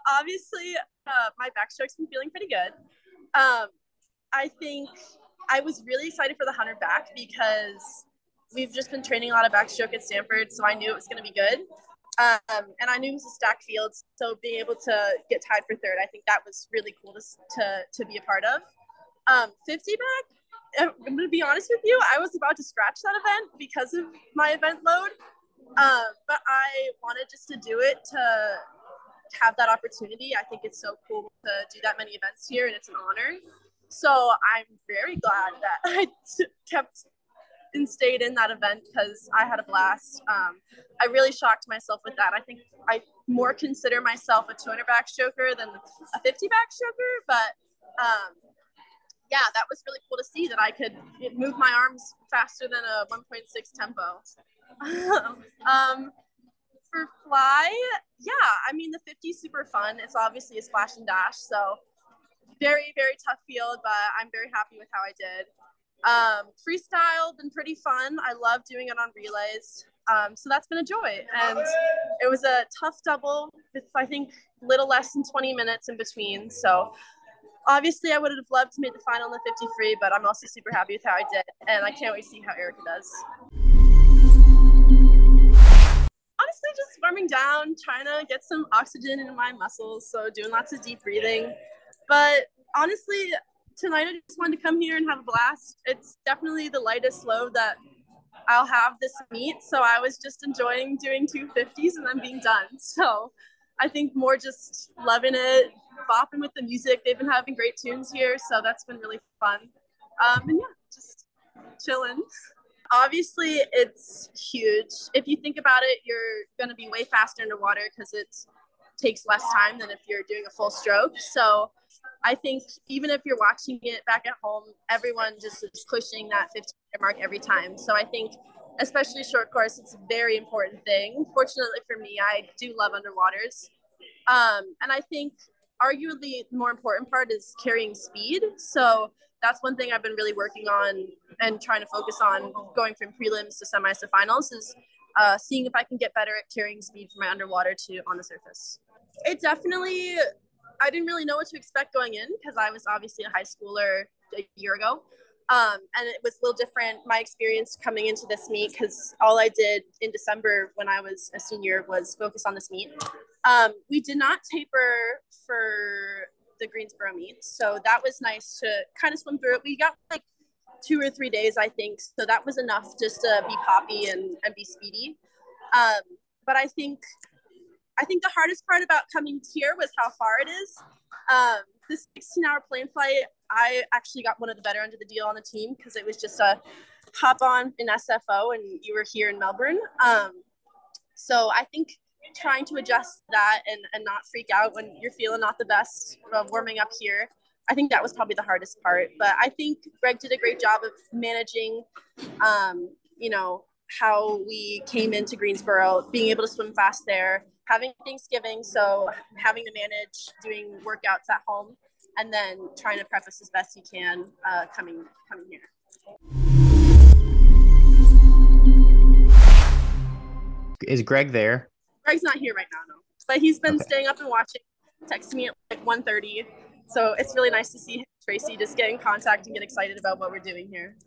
Obviously, my backstroke's been feeling pretty good. I think I was really excited for the 100 back because we've just been training a lot of backstroke at Stanford, so I knew it was going to be good. And I knew it was a stacked field, so being able to get tied for third, I think that was really cool to be a part of. 50 back, I'm going to be honest with you, I was about to scratch that event because of my event load, but I wanted just to do it to have that opportunity. I think it's so cool to do that many events here, and it's an honor. So I'm very glad that I kept and stayed in that event because I had a blast. I really shocked myself with that. I think I more consider myself a 200 backstroker than a 50 backstroker, but yeah, that was really cool to see that I could move my arms faster than a 1.6 tempo. For fly, yeah, I mean, the 50 is super fun. It's obviously a splash and dash, so very, very tough field, but I'm very happy with how I did. Freestyle, been pretty fun. I love doing it on relays. So that's been a joy. And it was a tough double with, I think, little less than 20 minutes in between. So obviously I would have loved to make the final in the 50 free, but I'm also super happy with how I did. And I can't wait to see how Erica does. Honestly, just warming down, trying to get some oxygen into my muscles. So doing lots of deep breathing. But honestly, tonight I just wanted to come here and have a blast. It's definitely the lightest load that I'll have this meet. So I was just enjoying doing 250s and then being done. So I think more just loving it, bopping with the music. They've been having great tunes here. So that's been really fun. And yeah, just chilling. Obviously, it's huge. If you think about it, you're going to be way faster underwater because it takes less time than if you're doing a full stroke. So I think even if you're watching it back at home, everyone just is pushing that 50 mark every time. So I think, especially short course, it's a very important thing. Fortunately for me, I do love underwaters. And I think arguably the more important part is carrying speed. So that's one thing I've been really working on and trying to focus on going from prelims to semis to finals is seeing if I can get better at carrying speed from my underwater to on the surface. It definitely, I didn't really know what to expect going in because I was obviously a high schooler a year ago. And it was a little different, my experience coming into this meet, because all I did in December when I was a senior was focus on this meet. We did not taper for the Greensboro meet, so that was nice to kind of swim through it. We got like 2 or 3 days, I think, so that was enough just to be poppy and be speedy. But I think the hardest part about coming here was how far it is. This 16-hour plane flight, I actually got one of the better under the deal on the team because it was just a hop on in SFO and you were here in Melbourne. So I think trying to adjust that and not freak out when you're feeling not the best warming up here, I think that was probably the hardest part. But I think Greg did a great job of managing, you know, how we came into Greensboro, being able to swim fast there, having Thanksgiving, so having to manage doing workouts at home, and then trying to prep us as best you can coming here. Is Greg there? Greg's not here right now, no. But he's been staying up and watching, texting me at like 1:30. So it's really nice to see Tracy just get in contact and get excited about what we're doing here.